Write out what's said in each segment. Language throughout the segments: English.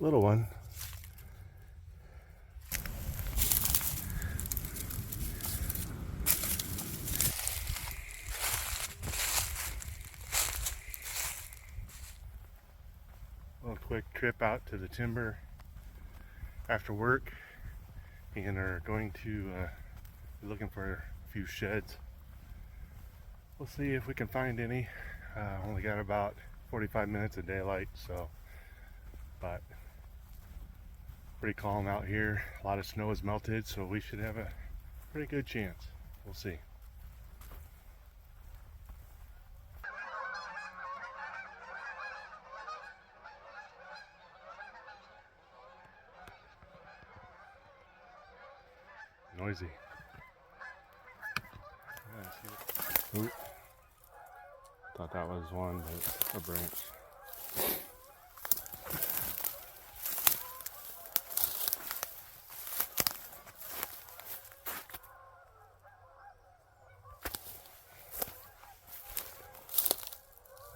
Little one. A little quick trip out to the timber after work, and are going to be looking for a few sheds. We'll see if we can find any. Only got about 45 minutes of daylight, so, but pretty calm out here. A lot of snow has melted, so we should have a pretty good chance. We'll see. Noisy. Ooh. Thought that was one, but a branch.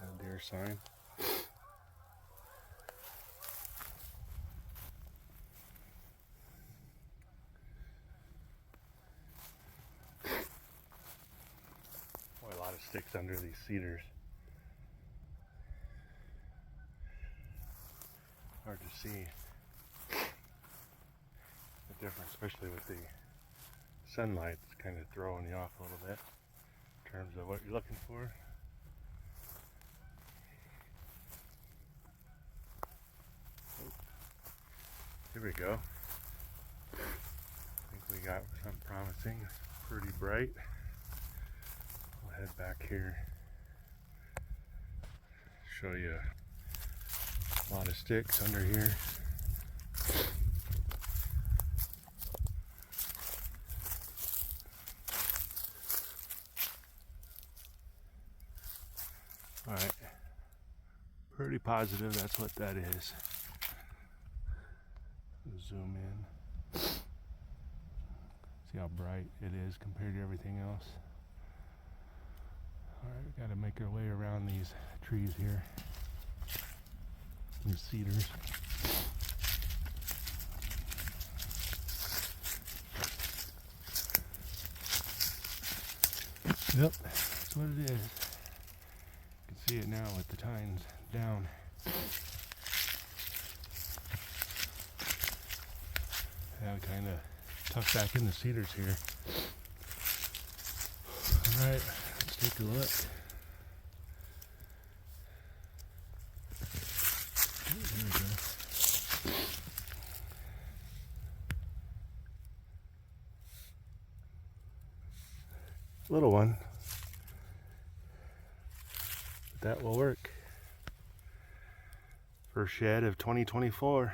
A deer sign. A lot of sticks under these cedars. Hard to see the difference, especially with the sunlight. It's kind of throwing you off a little bit in terms of what you're looking for. Here we go. I think we got something promising. Pretty bright. Head back here, show you a lot of sticks under here. All right, pretty positive that's what that is. Zoom in, see how bright it is compared to everything else. Alright, we gotta make our way around these trees here. These cedars. Yep, that's what it is. You can see it now with the tines down. Yeah, kind of tucked back in the cedars here. Alright. Take a look. There we go. Little one. But that will work. First shed of 2024.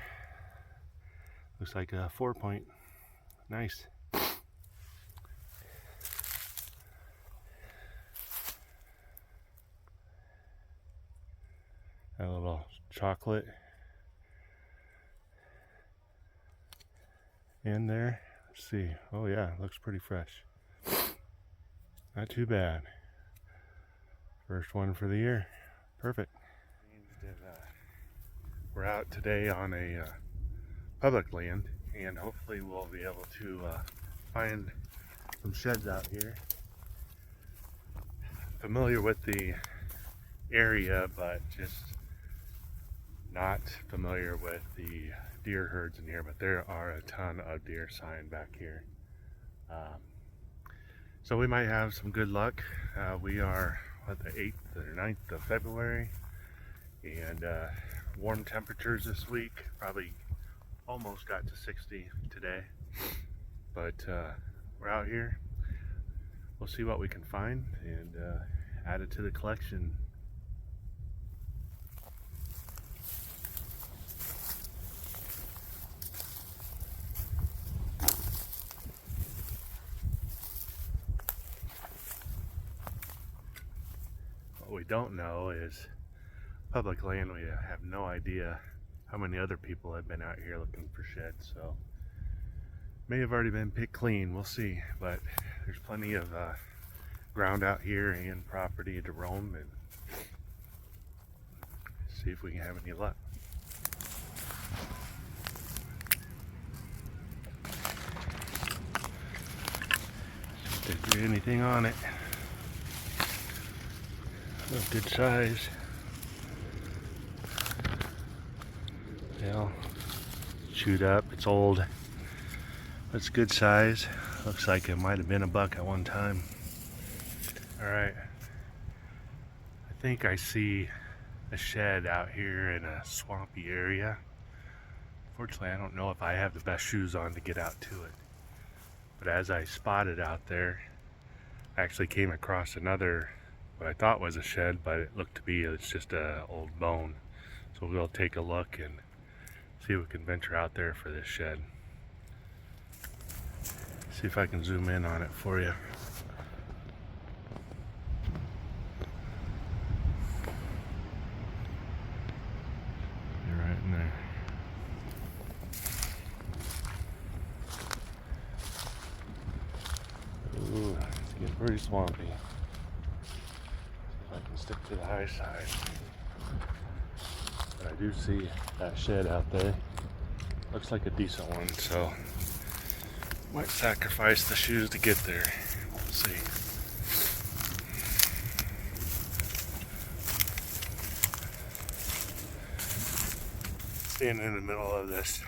Looks like a 4-point. Nice. A little chocolate in there. Let's see. Oh yeah, looks pretty fresh. Not too bad. First one for the year. Perfect. We're out today on a public land, and hopefully we'll be able to find some sheds out here. Familiar with the area, but just not familiar with the deer herds in here, but there are a ton of deer sign back here. So we might have some good luck. We are at the 8th or 9th of February, and warm temperatures this week. Probably almost got to 60 today, but we're out here. We'll see what we can find and add it to the collection. What we don't know is public land. We have no idea how many other people have been out here looking for sheds, so may have already been picked clean. We'll see, but there's plenty of ground out here and property to roam and see if we can have any luck. see anything on it. Oh, good size. Yeah, chewed up. It's old. It's good size. Looks like it might have been a buck at one time. All right. I think I see a shed out here in a swampy area. Fortunately, I don't know if I have the best shoes on to get out to it. But as I spotted out there, I actually came across another, what I thought was a shed, but it looked to be, it's just an old bone. So we'll take a look and see if we can venture out there for this shed. See if I can zoom in on it for you. You're right in there. Ooh, it's getting pretty swampy. See if I can stick to the high side. But I do see that shed out there. Looks like a decent one, so might sacrifice the shoes to get there. We'll see. Standing in the middle of this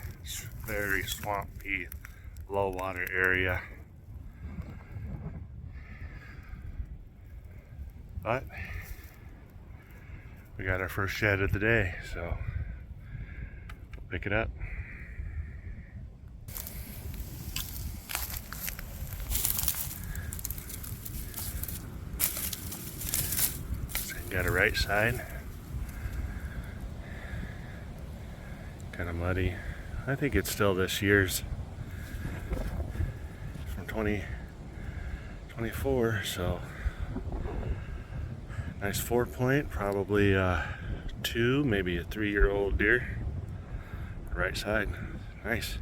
very swampy, low water area. But we got our first shed of the day, so we'll pick it up. Got a right side. Kind of muddy. I think it's still this year's. From 2024, so nice 4-point, probably 2, maybe a 3-year-old deer. Right side, nice.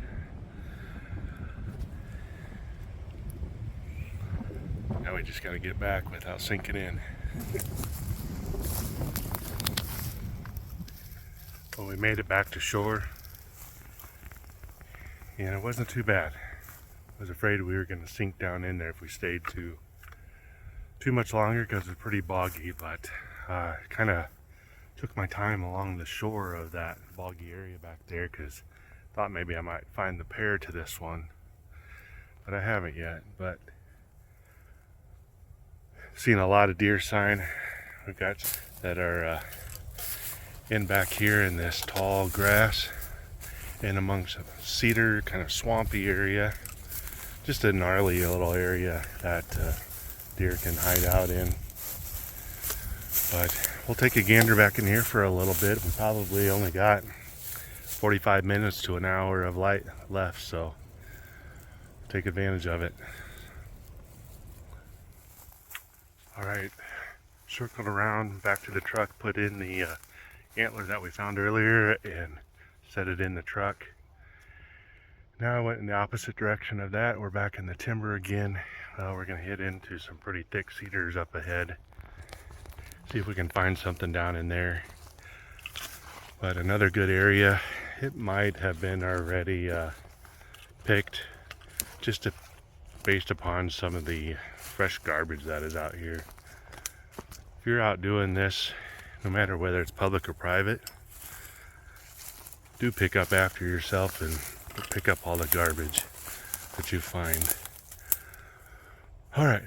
Now we just gotta get back without sinking in. Well, we made it back to shore, and it wasn't too bad. I was afraid we were going to sink down in there if we stayed too much longer because it's pretty boggy, but kind of took my time along the shore of that boggy area back there because I thought maybe I might find the pair to this one, but I haven't yet. But seen a lot of deer sign we've got that are in back here in this tall grass and amongst a cedar kind of swampy area. Just a gnarly little area that deer can hide out in. But we'll take a gander back in here for a little bit. We probably only got 45 minutes to an hour of light left, so take advantage of it. All right, circled around back to the truck, put in the antler that we found earlier and set it in the truck. Now I went in the opposite direction of that. We're back in the timber again. We're gonna hit into some pretty thick cedars up ahead. See if we can find something down in there. But another good area. It might have been already picked just based upon some of the fresh garbage that is out here. If you're out doing this, no matter whether it's public or private, do pick up after yourself and pick up all the garbage that you find. All right,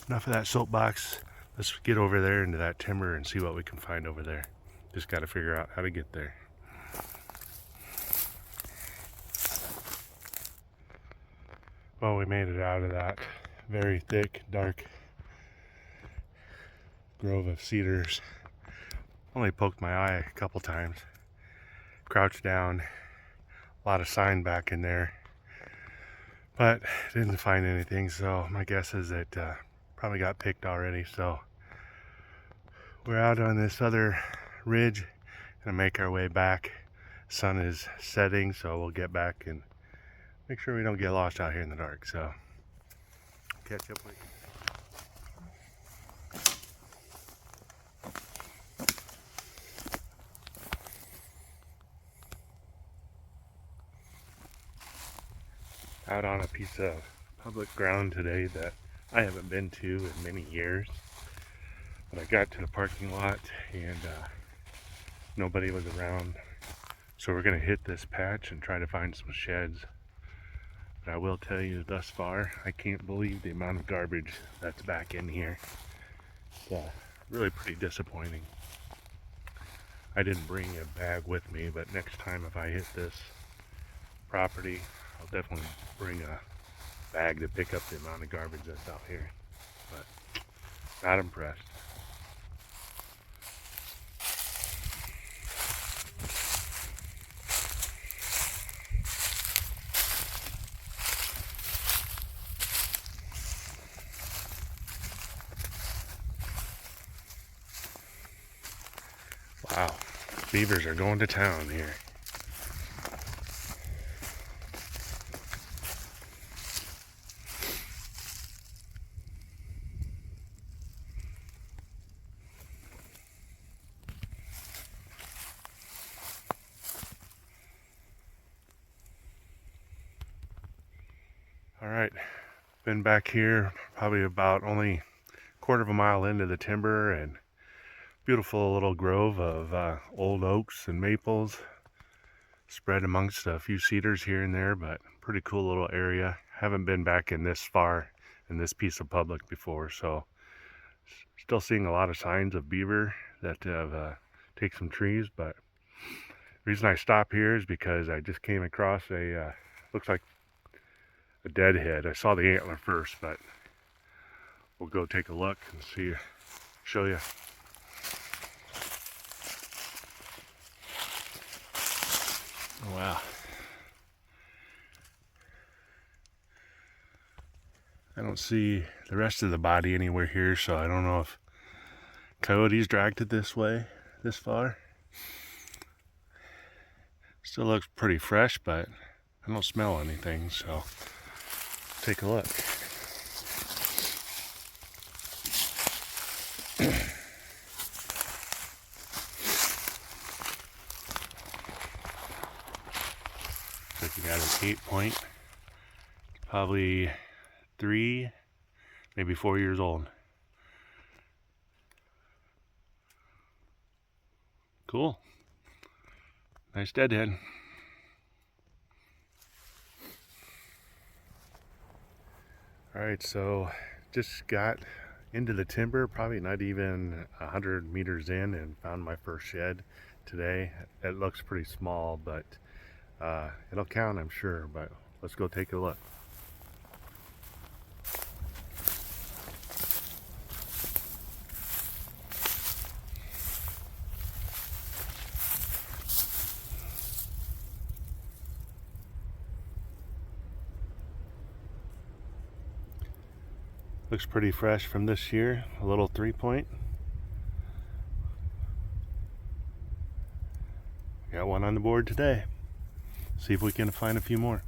enough of that soapbox. Let's get over there into that timber and see what we can find over there. Just got to figure out how to get there. Well, we made it out of that very thick, dark grove of cedars. Only poked my eye a couple times. Crouched down. A lot of sign back in there. But didn't find anything, so my guess is it probably got picked already. So we're out on this other ridge. Gonna make our way back. Sun is setting, so we'll get back and make sure we don't get lost out here in the dark. So catch up with you. Out on a piece of public ground today that I haven't been to in many years. But I got to the parking lot and nobody was around. So we're going to hit this patch and try to find some sheds. But I will tell you, thus far, I can't believe the amount of garbage that's back in here. It's really pretty disappointing. I didn't bring a bag with me, but next time if I hit this property, I'll definitely bring a bag to pick up the amount of garbage that's out here. But not impressed. Wow, beavers are going to town here. All right, been back here probably about only a quarter of a mile into the timber, and beautiful little grove of old oaks and maples spread amongst a few cedars here and there, but pretty cool little area. Haven't been back in this far in this piece of public before, so still seeing a lot of signs of beaver that have taken some trees. But the reason I stop here is because I just came across a looks like a deadhead. I saw the antler first, but we'll go take a look and see, show you. Oh, wow. I don't see the rest of the body anywhere here, so I don't know if coyotes dragged it this way, this far. Still looks pretty fresh, but I don't smell anything, so take a look. Looking at an 8 point, probably 3, maybe 4 years old. Cool. Nice deadhead. Alright, so just got into the timber, probably not even 100 meters in, and found my first shed today. It looks pretty small, but it'll count, I'm sure. But let's go take a look. Looks pretty fresh from this year, a little 3 point. Got one on the board today. See if we can find a few more.